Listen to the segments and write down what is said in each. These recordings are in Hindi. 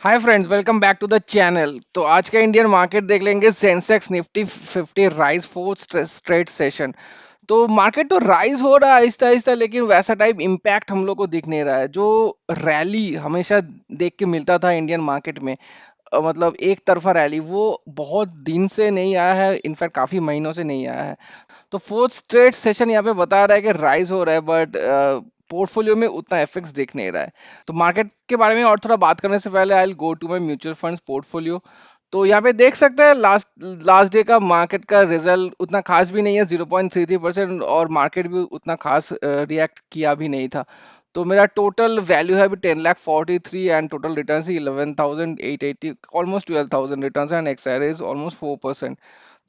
Hi friends, welcome back to the channel. तो आज का इंडियन मार्केट देख लेंगे। Sensex Nifty 50 rise fourth straight session. तो मार्केट तो राइज हो रहा है आहिस्ता आहिस्ता, लेकिन वैसा टाइप इम्पैक्ट हम लोग को दिख नहीं रहा है जो रैली हमेशा देख के मिलता था इंडियन मार्केट में। मतलब एक तरफा रैली वो बहुत दिन से नहीं आया है, इनफैक्ट काफी महीनों से नहीं आया है। तो फोर्थ स्ट्रेट सेशन यहाँ पे बता रहा है कि राइज हो रहा है, बट पोर्टफोलियो में उतना इफेक्ट्स दिख नहीं रहा है। तो मार्केट के बारे में और थोड़ा बात करने से पहले I go to my mutual funds portfolio. तो यहाँ पे देख सकते हैं लास्ट लास्ट डे का मार्केट का रिजल्ट उतना खास भी नहीं है, 0.33%, और मार्केट भी उतना खास रिएक्ट किया भी नहीं था। तो मेरा टोटल वैल्यू है अभी 10,43 and total return 11,880, almost 12,000 return and XR is almost 4%।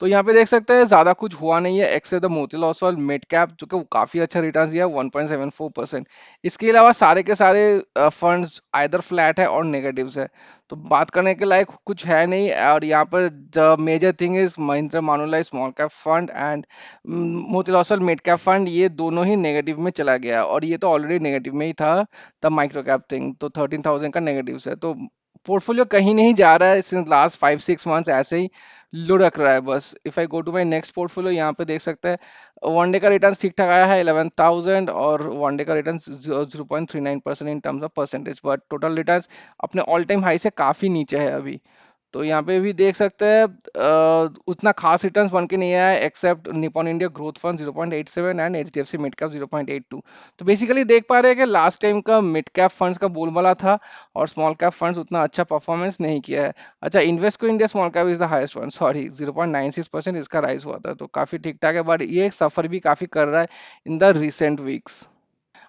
तो यहाँ पे देख सकते हैं ज्यादा कुछ हुआ नहीं है except the Motilal Oswal mid cap, जो कि काफी अच्छा रिटर्न दिया 1.74%। इसके अलावा सारे के सारे फंड्स आइदर फ्लैट है और नेगेटिव्स है। तो बात करने के लायक कुछ है नहीं। और यहाँ पर the major thing is Mahindra Manulife small cap fund and Motilal Oswal mid cap fund, ये दोनों ही नेगेटिव में चला गया, और ये तो ऑलरेडी नेगेटिव में ही था। द माइक्रो कैप थिंग तो 13,000 का नेगेटिव है। तो पोर्टफोलियो कहीं नहीं जा रहा है सिंस लास्ट 5-6 मंथ्स, ऐसे ही लुढ़क रहा है बस। If I go to my next portfolio, यहाँ पे देख सकते हैं वनडे का रिटर्न ठीक ठाक आया है 11,000, और वनडे का return 0.39% in terms of percentage, but total return अपने ऑल टाइम हाई से काफी नीचे है अभी। तो यहाँ पे भी देख सकते हैं उतना खास रिटर्न्स बन के नहीं आया है except Nippon India growth fund 0.87 and HDFC mid cap 0.82। तो बेसिकली देख पा रहे हैं कि लास्ट टाइम का मिड कैप फंड्स का बोलबाला था, और स्मॉल कैप फंड्स उतना अच्छा परफॉर्मेंस नहीं किया है। अच्छा, Invesco India small cap is the highest one, sorry 0.96% इसका राइज हुआ था, तो काफी ठीक ठाक है, बट ये सफर भी काफी कर रहा है इन द रिसेंट वीक्स।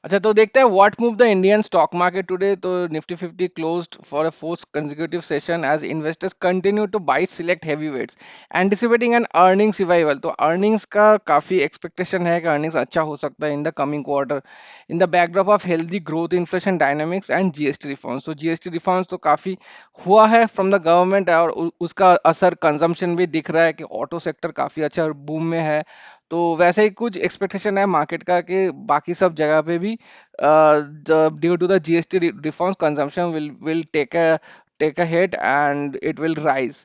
अच्छा, तो देखते हैं what move the Indian stock market today. तो Nifty 50 closed for a fourth consecutive session as investors continue to buy select heavyweights anticipating an earnings revival. तो अर्निंग्स का काफी एक्सपेक्टेशन है कि अर्निंग्स अच्छा हो सकता है in the coming quarter, in the backdrop of healthy growth, inflation dynamics and GST reforms. तो जीएसटी रिफॉर्म्स तो काफी हुआ है फ्रॉम द गवर्नमेंट, और उसका असर कंजम्पशन भी दिख रहा है कि ऑटो सेक्टर काफी अच्छा बूम में है। तो वैसे ही कुछ एक्सपेक्टेशन है मार्केट का कि बाकी सब जगह पे भी due to the GST reforms consumption will take a hit and it will rise.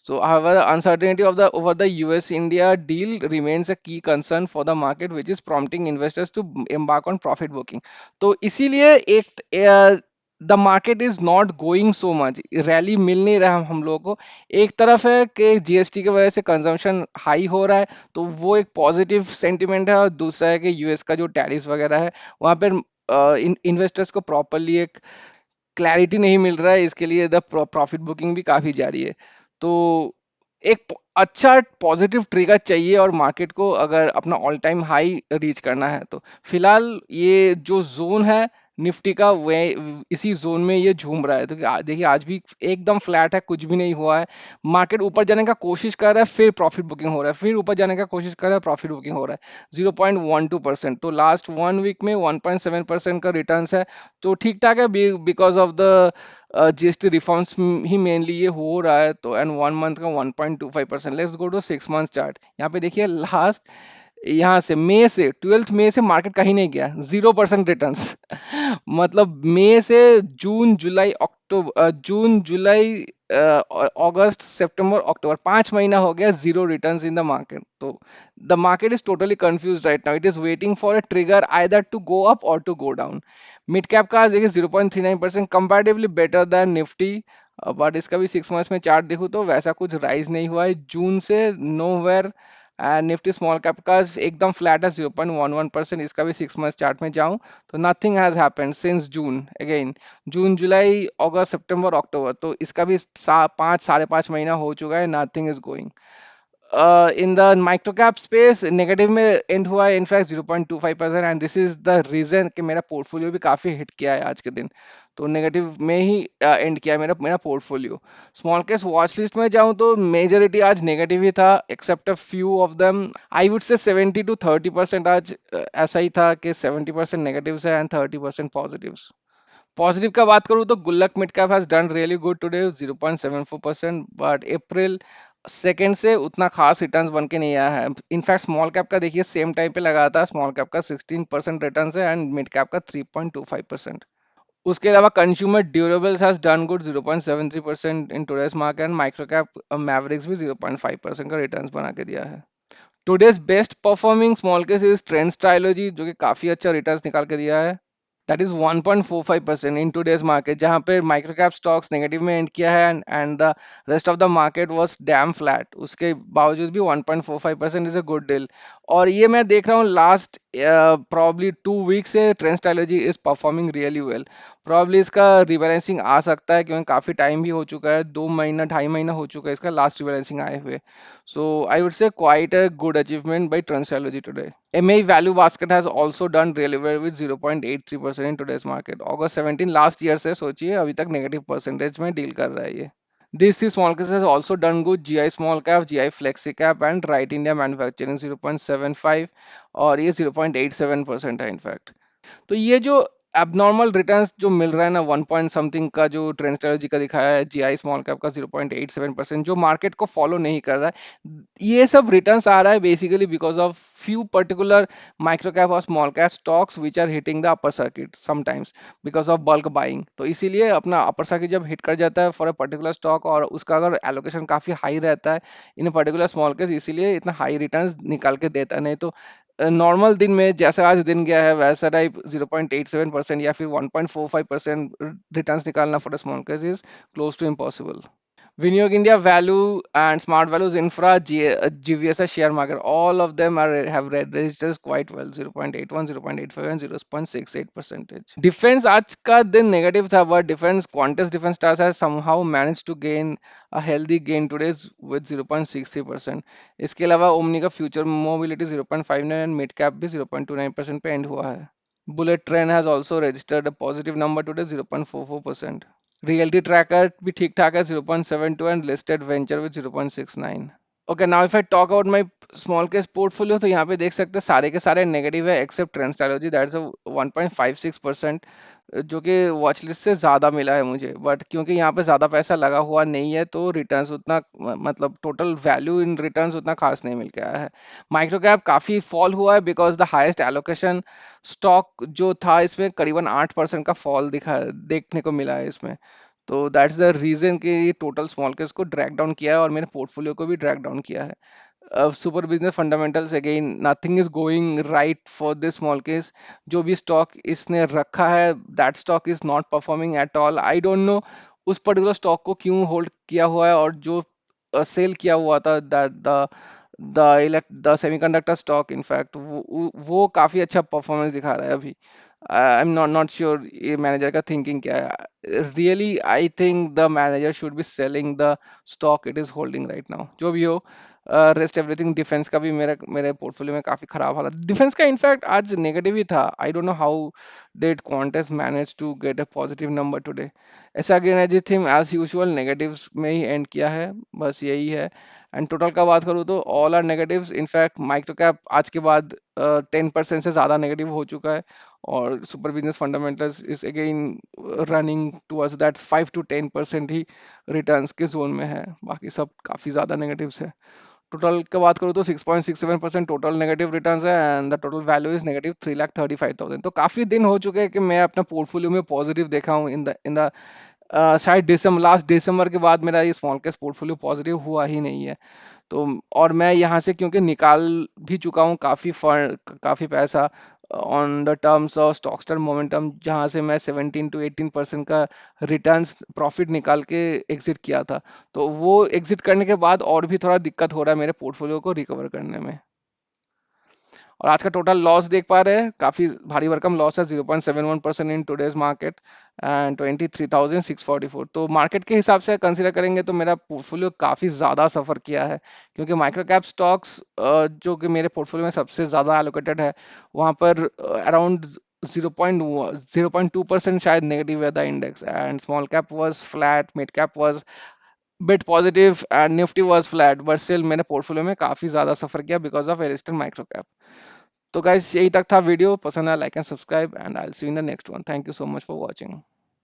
So, however, the uncertainty of the over the US-India deal remains a key concern for the market, which is prompting investors to embark on profit booking. तो इसीलिए एक the market is not going so much, rally मिल नहीं रहा हम लोगों को। एक तरफ है कि जीएसटी की वजह से कंजम्पशन हाई हो रहा है, तो वो एक पॉजिटिव सेंटिमेंट है, और दूसरा है कि यूएस का जो टैरिफ वगैरह है वहाँ पर इन्वेस्टर्स को प्रॉपरली एक क्लैरिटी नहीं मिल रहा है, इसके लिए द प्रॉफिट बुकिंग भी काफी जारी है। तो एक अच्छा पॉजिटिव ट्रिगर चाहिए, और मार्केट को अगर अपना ऑल टाइम हाई रीच करना है, तो फिलहाल ये जो जोन है निफ्टी का, वे इसी जोन में ये झूम रहा है। तो देखिए आज भी एकदम फ्लैट है, कुछ भी नहीं हुआ है। मार्केट ऊपर जाने का कोशिश कर रहा है, फिर प्रॉफिट बुकिंग हो रहा है, फिर ऊपर जाने का कोशिश कर रहा है, प्रॉफिट बुकिंग हो रहा है 0.12%। तो लास्ट 1 वीक में 1.7% का रिटर्न है। तो ठीक ठाक है, because of the GST reforms he mainly ये हो रहा है। तो एंड 1 मंथ का 1.25%। Let's go to 6 month chart. यहाँ पे देखिए लास्ट, यहाँ से मई से 12 मई से मार्केट कहीं नहीं गया, 0% रिटर्न। मतलब मई से जून जुलाई अक्टूबर, जून जुलाई अगस्त सितंबर अक्टूबर, 5 महीना हो गया, zero returns in the market. तो the market is totally confuse right now, it is waiting for a trigger either to go up और to go down. Mid cap का देखिए 0.39%, comparatively better than Nifty, but इसका भी 6 मंथ्स में चार्ट देखूँ तो वैसा कुछ राइज नहीं हुआ है जून से, nowhere. And Nifty small cap का एकदम फ्लैट है 0.11%, इसका भी 6 मंथ चार्ट में जाऊं तो nothing has happened since June again. June July अगस्त सितंबर अक्टूबर, तो इसका भी 5 साढ़े 5 महीना हो चुका है, nothing is going. In the micro cap space negative में एंड हुआ है in fact 0.25%, and this is the reason कि मेरा पोर्टफोलियो भी काफी हिट किया है आज के दिन। तो नेगेटिव में ही एंड किया है मेरा मेरा portfolio. Small cap watch list में जाऊं तो मेजोरिटी आज नेगेटिव ही था except a few of them. I would say 70 to 30% आज ऐसा ही था कि 70% नेगेटिव है एंड 30% पॉजिटिव। पॉजिटिव का बात करूँ तो गुल्लक mid cap has done really good today 0.74%, but April second से उतना खास रिटर्न्स बन के नहीं आया है। इनफैक्ट स्मॉल कैप का देखिए सेम टाइम पे लगा था, स्मॉल कैप का 16% रिटर्न है एंड मिड कैप का 3.25%। उसके अलावा consumer durables has done good 0.73% in today's market and micro cap Mavericks भी 0.5% का रिटर्न्स बना के दिया है। Today's best performing small case is trends trilogy, जो कि काफी अच्छा रिटर्न्स निकाल के दिया है। That is 1.45% in today's market, जहां पे माइक्रो कैप स्टॉक्स नेगेटिव में एंड किया है and the rest of the market was dam flat. उसके बावजूद भी 1.45% इज अ गुड डील। और ये मैं देख रहा हूँ लास्ट प्रॉब्ली 2 वीक से trend strategy is performing really well. Probably इसका रिबैलेंसिंग आ सकता है, क्योंकि काफी टाइम भी हो चुका है, 2 महीना 2.5 महीना हो चुका है इसका लास्ट रिबैलेंसिंग आए हुए। So I would say quite a good achievement by Transology today. MA Value Basket has also done really well with 0.83% in today's market. August 17 last year से सोचिए अभी तक नेगेटिव परसेंटेज में डील कर रहा है ये। These three small caps has also done good. GI small cap, GI flexi cap and Right India Manufacturing 0.75 और ये 0.87% है इनफैक्ट। तो ये जो एबनॉर्मल रिटर्न्स जो मिल रहा है ना, 1 पॉइंट समथिंग का जो ट्रेंड स्ट्रेटजी का दिखाया है, जीआई स्मॉल कैप का 0.87%, जो मार्केट को फॉलो नहीं कर रहा है, ये सब रिटर्न्स आ रहा है basically because of few particular micro cap और small cap stocks which are hitting the upper circuit sometimes because of bulk buying। तो इसीलिए अपना अपर सर्किट जब हिट कर जाता है फॉर अ पर्टिकुलर स्टॉक और उसका अगर एलोकेशन काफी हाई रहता है इन पर्टिकुलर स्मॉल कैप, इसीलिए इतना हाई रिटर्न्स निकाल के देता है। नहीं तो नॉर्मल दिन में जैसा आज दिन गया है वैसा टाइप 0.87% या फिर 1.45% रिटर्न्स निकालना for small cap is close to impossible. Vinayog India Value and Smart Values Infra, GVS share market, all of them have registered quite well, 0.81, 0.85 and 0.68 percentage. Defense आज का दिन negative था, but defense Qantas Defense Stars has somehow managed to gain a healthy gain today with 0.63%. इसके अलावा Omni का Future Mobility 0.59 and Mid Cap भी 0.29% पे end हुआ है। Bullet Train has also registered a positive number today, 0.44%. Reality tracker भी ठीक ठाक है 0.72 and listed venture with 0.69। Okay, now if I talk about my small case portfolio, तो यहाँ पे देख सकते हैं सारे के सारे नेगेटिव है एक्सेप्ट ट्रेंड स्ट्रेटजी, दैट्स 1.56%, जो कि वॉच लिस्ट से ज़्यादा मिला है मुझे। बट क्योंकि यहाँ पे ज़्यादा पैसा लगा हुआ नहीं है तो रिटर्न्स उतना मतलब टोटल वैल्यू इन रिटर्न्स उतना खास नहीं मिल के आया है। माइक्रो कैप काफ़ी फॉल हुआ है because the highest allocation stock जो था इसमें करीबन 8% का फॉल दिखा देखने को मिला है इसमें। तो दैट्स द रीजन कि ये टोटल स्मॉल केस को ड्रैग डाउन किया है और मेरे पोर्टफोलियो को भी ड्रैग डाउन किया है। Super business fundamentals again nothing is going right for this small case. जो भी स्टॉक इसने रखा है that stock is not performing at all. I don't no उस पर्टिकुलर स्टॉक को क्यों होल्ड किया हुआ है, और जो सेल किया हुआ था that the semiconductor stock in fact वो काफी अच्छा परफॉर्मेंस दिखा रहा है अभी। आई एम नॉट श्योर ये मैनेजर का थिंकिंग क्या है। Really I think the manager should be selling the stock it is holding right now. जो भी हो, रेस्ट एवरीथिंग। डिफेंस का भी मेरे पोर्टफोलियो में काफी खराब हालत। डिफेंस का इनफैक्ट आज नेगेटिव ही था। I don't know how did Qantas manage to get a positive number today. ऐसा again as thing as usual negatives में ही एंड किया है, बस यही है। एंड टोटल का बात करूँ तो all are negatives. In fact micro cap आज के बाद 10% से ज़्यादा नेगेटिव हो चुका है, और super business fundamentals is again running towards that 5 to 10% he returns के जोन में है, बाकी सब काफ़ी ज़्यादा नेगेटिव्स है। टोटल की बात करूँ तो 6.67% टोटल नेगेटिव रिटर्न्स है and the total value is negative 3,35,000। तो काफ़ी दिन हो चुके हैं कि मैं अपना पोर्टफोलियो में पॉजिटिव देखा हूँ इन द शायद दिसंबर, लास्ट दिसंबर के बाद मेरा ये स्मॉल कैप पोर्टफोलियो पॉजिटिव हुआ ही नहीं है। तो और मैं यहाँ से क्योंकि निकाल भी चुका हूँ काफ़ी फंड, काफ़ी पैसा on the terms of stock star momentum, जहाँ से मैं 17 to 18% का रिटर्न्स प्रॉफिट निकाल के एग्जिट किया था। तो वो एग्जिट करने के बाद और भी थोड़ा दिक्कत हो रहा है मेरे पोर्टफोलियो को रिकवर करने में। और आज का टोटल लॉस देख पा रहे हैं, काफी भारी भरकम लॉस है 0.71% इन टुडेज मार्केट एंड 23,644। तो मार्केट के हिसाब से कंसीडर करेंगे तो मेरा पोर्टफोलियो काफी ज्यादा सफर किया है, क्योंकि माइक्रो कैप स्टॉक्स जो कि मेरे पोर्टफोलियो में सबसे ज्यादा एलोकेटेड है, वहां पर अराउंड 0.2% शायद नेगेटिव है the index, and small cap was flat, mid cap was bit positive and Nifty was flat, but still मैंने पोर्टफोलियो में काफी ज्यादा सफर किया because of Alistair micro cap. तो गाइस यही तक था वीडियो। पसंद आया like and subscribe and I will see you in the next one. Thank you so much for watching.